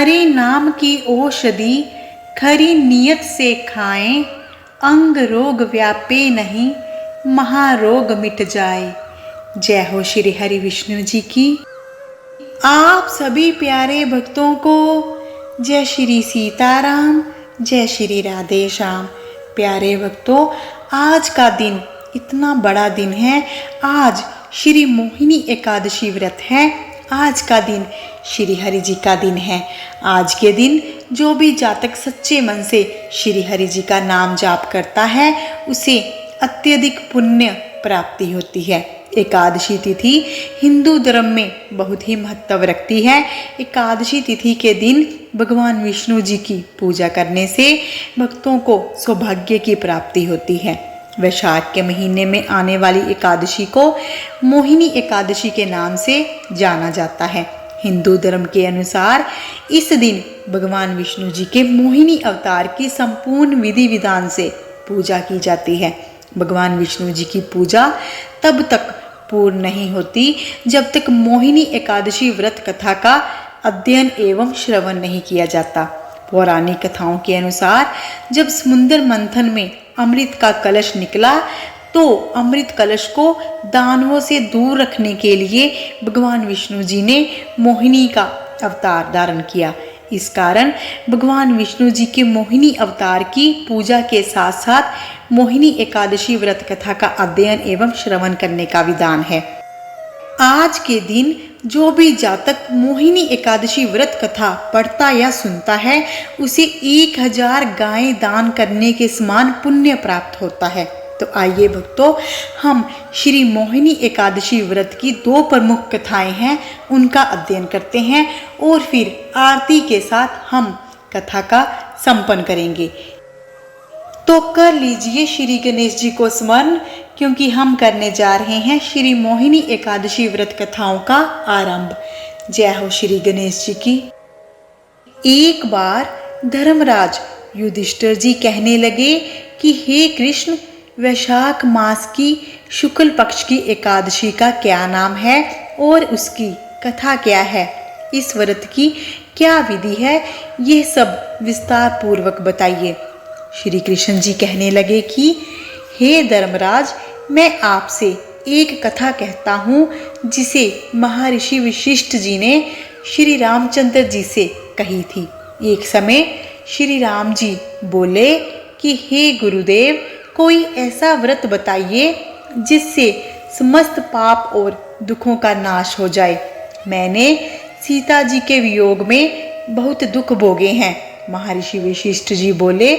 हरि नाम की औषधि खरी नियत से खाएं, अंग रोग व्यापे नहीं, महारोग मिट जाए। जय हो श्री हरि विष्णु जी की। आप सभी प्यारे भक्तों को जय श्री सीताराम, जय श्री राधे श्याम। प्यारे भक्तों, आज का दिन इतना बड़ा दिन है। आज श्री मोहिनी एकादशी व्रत है। आज का दिन श्री हरि जी का दिन है। आज के दिन जो भी जातक सच्चे मन से श्री हरि जी का नाम जाप करता है उसे अत्यधिक पुण्य प्राप्ति होती है। एकादशी तिथि हिंदू धर्म में बहुत ही महत्व रखती है। एकादशी तिथि के दिन भगवान विष्णु जी की पूजा करने से भक्तों को सौभाग्य की प्राप्ति होती है। वैशाख के महीने में आने वाली एकादशी को मोहिनी एकादशी के नाम से जाना जाता है। हिंदू धर्म के अनुसार इस दिन भगवान विष्णु जी के मोहिनी अवतार की संपूर्ण विधि विधान से पूजा की जाती है। भगवान विष्णु जी की पूजा तब तक पूर्ण नहीं होती जब तक मोहिनी एकादशी व्रत कथा का अध्ययन एवं श्रवण नहीं किया जाता। पौराणिक कथाओं के अनुसार जब समुद्र मंथन में अमृत का कलश निकला तो अमृत कलश को दानवों से दूर रखने के लिए भगवान विष्णु जी ने मोहिनी का अवतार धारण किया। इस कारण भगवान विष्णु जी के मोहिनी अवतार की पूजा के साथ साथ मोहिनी एकादशी व्रत कथा का अध्ययन एवं श्रवण करने का विधान है। आज के दिन जो भी जातक मोहिनी एकादशी व्रत कथा पढ़ता या सुनता है उसे 1000 गायें दान करने के समान पुण्य प्राप्त होता है। तो आइए भक्तों, हम श्री मोहिनी एकादशी व्रत की 2 प्रमुख कथाएं हैं उनका अध्ययन करते हैं और फिर आरती के साथ हम कथा का संपन्न करेंगे। तो कर लीजिए श्री गणेश जी को स्मरण, क्योंकि हम करने जा रहे हैं श्री मोहिनी एकादशी व्रत कथाओं का आरंभ। जय हो श्री गणेश जी की। एक बार धर्मराज युधिष्ठिर जी कहने लगे कि हे कृष्ण, वैशाख मास की शुक्ल पक्ष की एकादशी का क्या नाम है और उसकी कथा क्या है, इस व्रत की क्या विधि है, यह सब विस्तार पूर्वक बताइए। श्री कृष्ण जी कहने लगे कि हे धर्मराज, मैं आपसे एक कथा कहता हूँ जिसे महर्षि वशिष्ठ जी ने श्री रामचंद्र जी से कही थी। एक समय श्री राम जी बोले कि हे गुरुदेव, कोई ऐसा व्रत बताइए जिससे समस्त पाप और दुखों का नाश हो जाए। मैंने सीता जी के वियोग में बहुत दुख भोगे हैं। महर्षि वशिष्ठ जी बोले,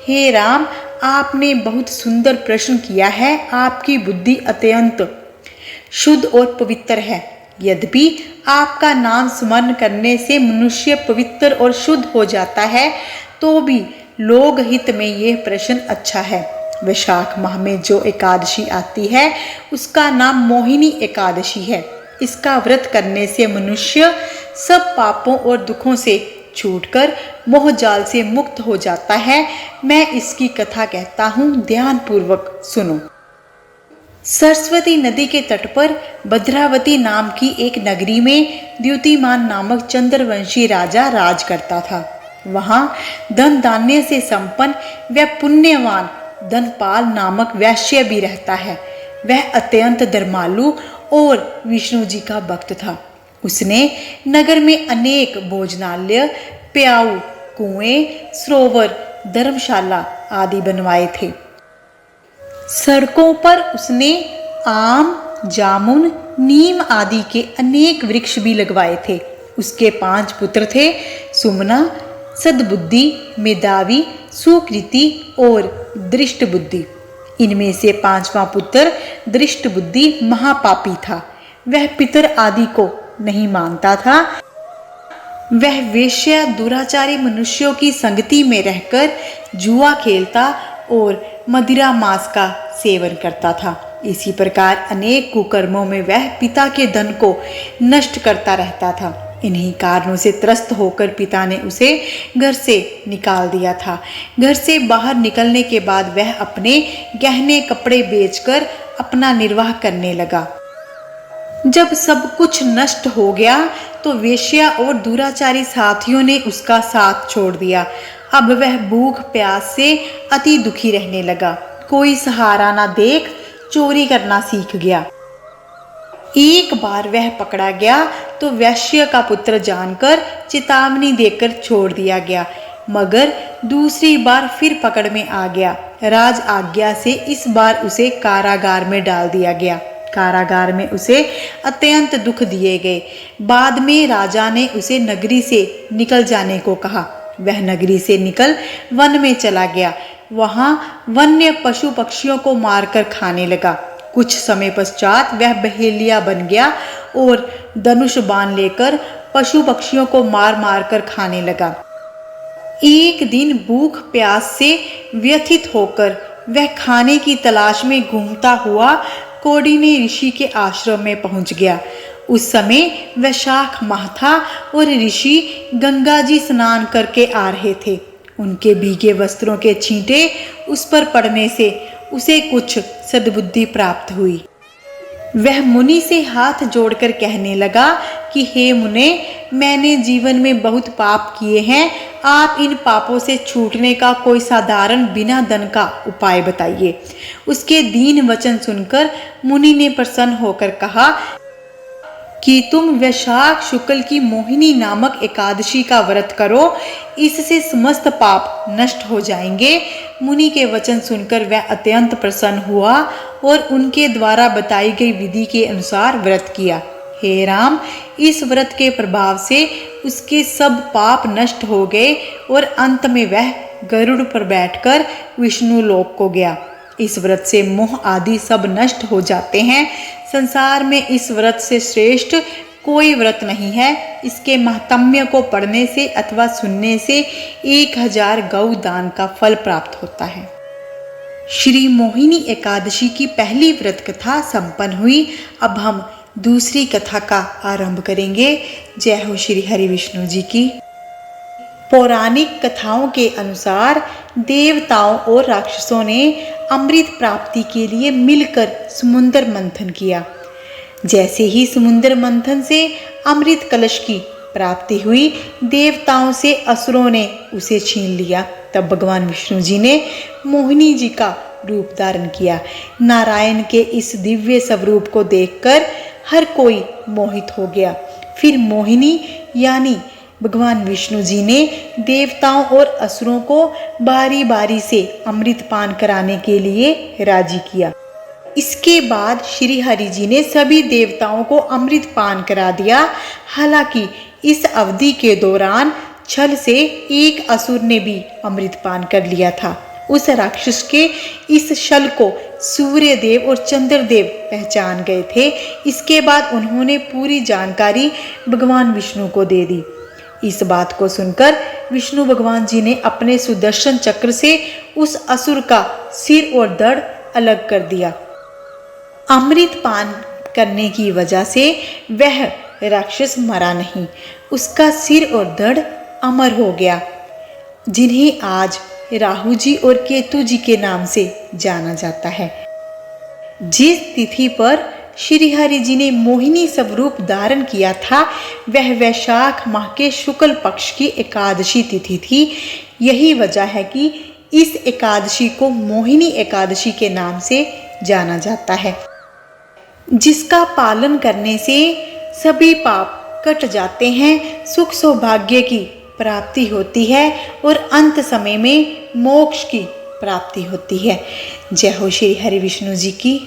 हे राम, आपने बहुत सुंदर प्रश्न किया है। आपकी बुद्धि अत्यंत शुद्ध और पवित्र है। यद्यपि आपका नाम स्मरण करने से मनुष्य पवित्र और शुद्ध हो जाता है, तो भी लोक हित में यह प्रश्न अच्छा है। वैशाख माह में जो एकादशी आती है उसका नाम मोहिनी एकादशी है। इसका व्रत करने से मनुष्य सब पापों और दुखों से छूटकर मोह जाल से मुक्त हो जाता है। मैं इसकी कथा कहता हूँ, ध्यान पूर्वक सुनो। सरस्वती नदी के तट पर भद्रावती नाम की एक नगरी में द्युतिमान नामक चंद्रवंशी राजा राज करता था। वहाँ धन धान्य से संपन्न व पुण्यवान धनपाल नामक वैश्य भी रहता है। वह अत्यंत धर्मालु और विष्णु जी का भक्त था। उसने नगर में अनेक भोजनालय, प्याऊ, कुएं, सरोवर, धर्मशाला आदि बनवाए थे। सड़कों पर उसने आम, जामुन, नीम आदि के अनेक वृक्ष भी लगवाए थे। उसके 5 पुत्र थे, सुमना, सद्बुद्धि, मेधावी, सुकृति और दृष्ट बुद्धि। इनमें से 5वां पुत्र दृष्ट बुद्धि महापापी था। वह पितर आदि को नहीं मानता था। वह वेश्या दुराचारी मनुष्यों की संगति में रहकर जुआ खेलता और मदिरा मांस का सेवन करता था। इसी प्रकार अनेक कुकर्मों में वह पिता के धन को नष्ट करता रहता था। इन्हीं कारणों से त्रस्त होकर पिता ने उसे घर से निकाल दिया था। घर से बाहर निकलने के बाद वह अपने गहने कपड़े बेचकर अपना निर्वाह करने लगा। जब सब कुछ नष्ट हो गया तो वेश्या और दुराचारी साथियों ने उसका साथ छोड़ दिया। अब वह भूख प्यास से अति दुखी रहने लगा। कोई सहारा ना देख चोरी करना सीख गया। एक बार वह पकड़ा गया तो वैश्य का पुत्र जानकर चेतावनी देकर छोड़ दिया गया, मगर दूसरी बार फिर पकड़ में आ गया। राज आज्ञा से इस बार उसे कारागार में डाल दिया गया। कारागार में उसे अत्यंत दुख दिए गए। बाद में राजा ने उसे नगरी से निकल जाने को कहा। वह नगरी से निकल वन में चला गया। वहां वन्य पशु पक्षियों को मारकर खाने लगा। कुछ समय पश्चात वह बहेलिया बन गया और धनुष बाण लेकर पशु पक्षियों को मार मार कर खाने लगा। एक दिन भूख प्यास से व्यथित होकर वह खाने की तलाश में घूमता हुआ कौंडिन्य ऋषि के आश्रम में पहुंच गया। उस समय वैशाख माह था और ऋषि गंगा जी स्नान करके आ रहे थे। उनके भीगे वस्त्रों के छींटे उस पर पड़ने से उसे कुछ सद्बुद्धि प्राप्त हुई। वह मुनि से हाथ जोड़कर कहने लगा कि हे मुने, मैंने जीवन में बहुत पाप किए हैं। आप इन पापों से छूटने का कोई साधारण बिना धन का उपाय बताइए। उसके दीन वचन सुनकर मुनि ने प्रसन्न होकर कहा कि तुम वैशाख शुक्ल की मोहिनी नामक एकादशी का व्रत करो, इससे समस्त पाप नष्ट हो जाएंगे। मुनि के वचन सुनकर वह अत्यंत प्रसन्न हुआ और उनके द्वारा बताई गई विधि के अनुसार व्रत किया। हे राम, इस व्रत के प्रभाव से उसके सब पाप नष्ट हो गए और अंत में वह गरुड़ पर बैठकर विष्णु लोक को गया। इस व्रत से मोह आदि सब नष्ट हो जाते हैं। संसार में इस व्रत से श्रेष्ठ कोई व्रत नहीं है। इसके महात्म्य को पढ़ने से अथवा सुनने से 1000 गौ दान का फल प्राप्त होता है। श्री मोहिनी एकादशी की पहली व्रत कथा संपन्न हुई। अब हम दूसरी कथा का आरंभ करेंगे। जय हो श्री हरि विष्णु जी की। पौराणिक कथाओं के अनुसार देवताओं और राक्षसों ने अमृत प्राप्ति के लिए मिलकर समुद्र मंथन किया। जैसे ही समुद्र मंथन से अमृत कलश की प्राप्ति हुई, देवताओं से असुरों ने उसे छीन लिया। तब भगवान विष्णु जी ने मोहिनी जी का रूप धारण किया। नारायण के इस दिव्य स्वरूप को देखकर हर कोई मोहित हो गया। फिर मोहिनी यानी भगवान विष्णु जी ने देवताओं और असुरों को बारी बारी से अमृत पान कराने के लिए राजी किया। इसके बाद श्री हरि जी ने सभी देवताओं को अमृत पान करा दिया। हालांकि इस अवधि के दौरान छल से एक असुर ने भी अमृत पान कर लिया था। उस राक्षस के इस छल को सूर्य देव और चंद्रदेव पहचान गए थे। इसके बाद उन्होंने पूरी जानकारी भगवान विष्णु को दे दी। इस बात को सुनकर विष्णु भगवान जी ने अपने सुदर्शन चक्र से उस असुर का सिर और धड़ अलग कर दिया। अमृत पान करने की वजह से वह राक्षस मरा नहीं, उसका सिर और धड़ अमर हो गया, जिन्हें आज राहु जी और केतु जी के नाम से जाना जाता है। जिस तिथि पर श्री हरि जी ने मोहिनी स्वरूप धारण किया था, वह वैशाख माह के शुक्ल पक्ष की एकादशी तिथि थी। यही वजह है कि इस एकादशी को मोहिनी एकादशी के नाम से जाना जाता है, जिसका पालन करने से सभी पाप कट जाते हैं, सुख सौभाग्य की प्राप्ति होती है और अंत समय में मोक्ष की प्राप्ति होती है। जय हो श्री हरि विष्णु जी की।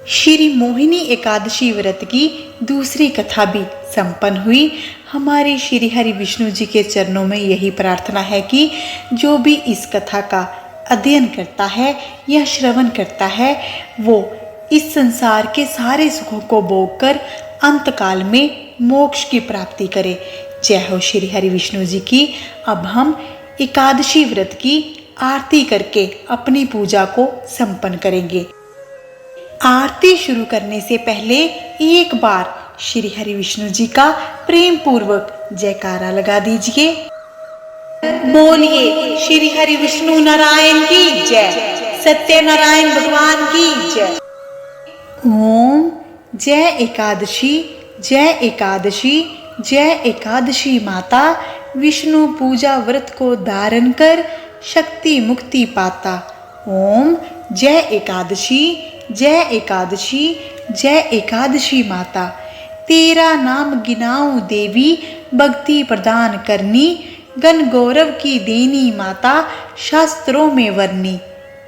श्री मोहिनी एकादशी व्रत की दूसरी कथा भी संपन्न हुई। हमारे श्री हरि विष्णु जी के चरणों में यही प्रार्थना है कि जो भी इस कथा का अध्ययन करता है या श्रवण करता है, वो इस संसार के सारे सुखों को भोगकर अंत काल में मोक्ष की प्राप्ति करे। जय हो श्री हरि विष्णु जी की। अब हम एकादशी व्रत की आरती करके अपनी पूजा को संपन्न करेंगे। आरती शुरू करने से पहले एक बार श्री हरि विष्णु जी का प्रेम पूर्वक जयकारा लगा दीजिए। बोलिए श्री हरि विष्णु नारायण की जय, सत्यनारायण भगवान की जय। ओम जय एकादशी जय एकादशी, जय एकादशी माता, विष्णु पूजा व्रत को धारण कर शक्ति मुक्ति पाता। ओम जय एकादशी, जय एकादशी, जय एकादशी माता, तेरा नाम गिनाऊं देवी, भक्ति प्रदान करनी, गण गौरव की देनी माता, शास्त्रों में वर्णी।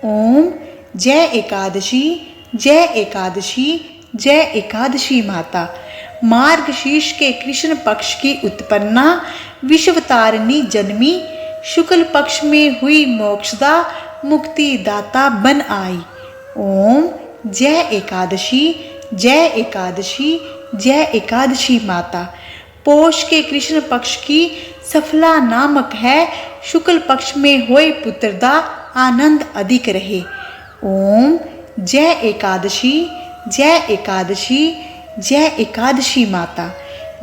ओम जय एकादशी, जय एकादशी, जय एकादशी माता, मार्गशीर्ष के कृष्ण पक्ष की उत्पन्ना, विश्वतारिणी जन्मी, शुक्ल पक्ष में हुई मोक्षदा, मुक्ति दाता बन आई। ओम जय एकादशी, जय एकादशी, जय एकादशी माता, पोष के कृष्ण पक्ष की सफला नामक है, शुक्ल पक्ष में होए पुत्रदा, आनंद अधिक रहे। ओम जय एकादशी, जय एकादशी, जय एकादशी माता,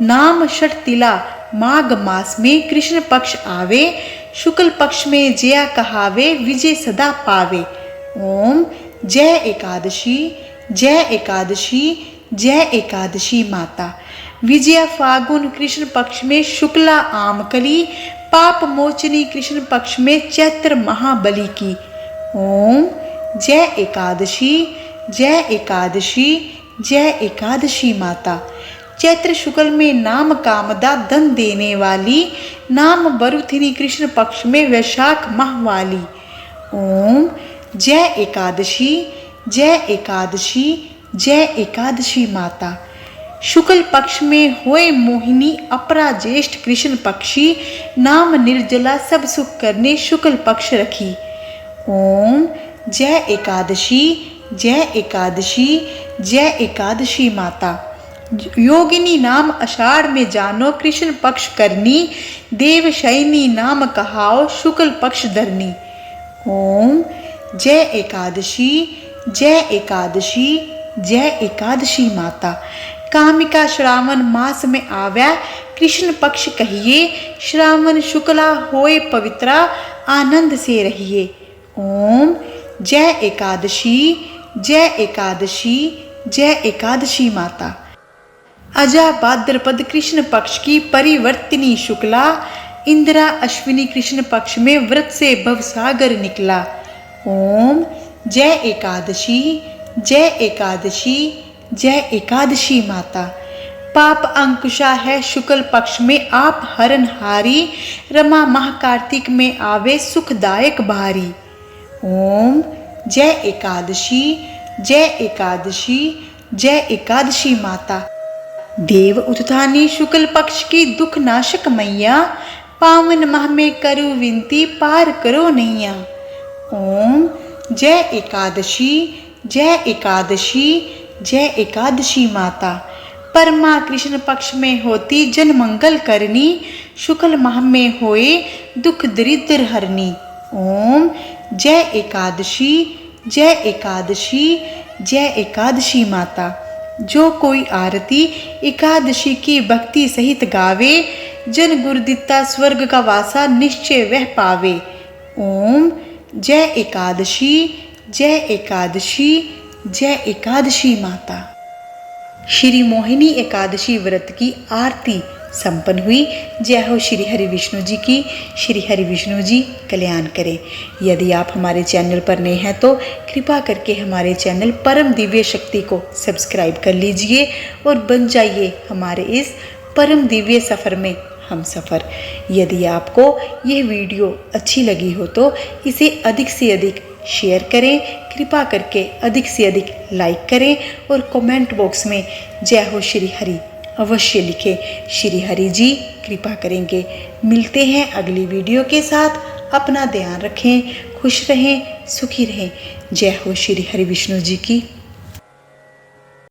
नाम षटतिला माघ मास में कृष्ण पक्ष आवे, शुक्ल पक्ष में जया कहावे, विजय सदा पावे। ओम जय एकादशी, जय एकादशी, जय एकादशी माता, विजया फागुन कृष्ण पक्ष में शुक्ला आमकली, पाप मोचनी कृष्ण पक्ष में चैत्र महाबली की। ओम जय एकादशी, जय एकादशी, जय एकादशी माता, चैत्र शुक्ल में नाम कामदा धन देने वाली, नाम बरुथिनी कृष्ण पक्ष में वैशाख माह वाली। ओम जय एकादशी, जय एकादशी, जय एकादशी माता, शुक्ल पक्ष में होए मोहिनी, अपरा ज्येष्ठ कृष्ण पक्षी, नाम निर्जला सब सुख करने शुक्ल पक्ष रखी। ओम जय एकादशी, जय एकादशी, जय एकादशी माता, योगिनी नाम आषाढ़ में जानो, कृष्ण पक्ष करनी, देवशयनी नाम कहाओ, शुक्ल पक्ष धरनी। ओम जय एकादशी, जय एकादशी, जय एकादशी माता, कामिका श्रावण मास में आव्या, कृष्ण पक्ष कहिए, श्रावण शुक्ला होए पवित्रा, आनंद से रहिए। ओम जय एकादशी, जय एकादशी, जय एकादशी माता, अजा भाद्रपद कृष्ण पक्ष की परिवर्तिनी शुक्ला, इंदिरा अश्विनी कृष्ण पक्ष में व्रत से भवसागर निकला। ओम जय एकादशी, जय एकादशी, जय एकादशी माता, पाप अंकुशा है शुक्ल पक्ष में आप हरनहारी, रमा माह कार्तिक में आवे सुखदायक भारी। ओम जय एकादशी, जय एकादशी, जय एकादशी माता, देव उत्थानी शुक्ल पक्ष की दुख नाशक मैया, पावन माह में करो विनती, पार करो नैया। ओम जय एकादशी, जय एकादशी, जय एकादशी माता, परमा कृष्ण पक्ष में होती जन मंगल करनी, शुक्ल माह में होए दुख दरिद्र हरनी। ओम जय एकादशी, जय एकादशी, जय एकादशी माता, जो कोई आरती एकादशी की भक्ति सहित गावे, जन गुरुदिता स्वर्ग का वासा निश्चय वह पावे। ओम जय एकादशी, जय एकादशी, जय एकादशी माता। श्री मोहिनी एकादशी व्रत की आरती संपन्न हुई। जय हो श्री हरि विष्णु जी की। श्री हरि विष्णु जी कल्याण करें। यदि आप हमारे चैनल पर नए हैं तो कृपा करके हमारे चैनल परम दिव्य शक्ति को सब्सक्राइब कर लीजिए और बन जाइए हमारे इस परम दिव्य सफ़र में हम सफ़र। यदि आपको यह वीडियो अच्छी लगी हो तो इसे अधिक से अधिक शेयर करें, कृपा करके अधिक से अधिक लाइक करें और कमेंट बॉक्स में जय हो श्री हरि अवश्य लिखें। श्री हरि जी कृपा करेंगे। मिलते हैं अगली वीडियो के साथ। अपना ध्यान रखें, खुश रहें, सुखी रहें। जय हो श्री हरि विष्णु जी की।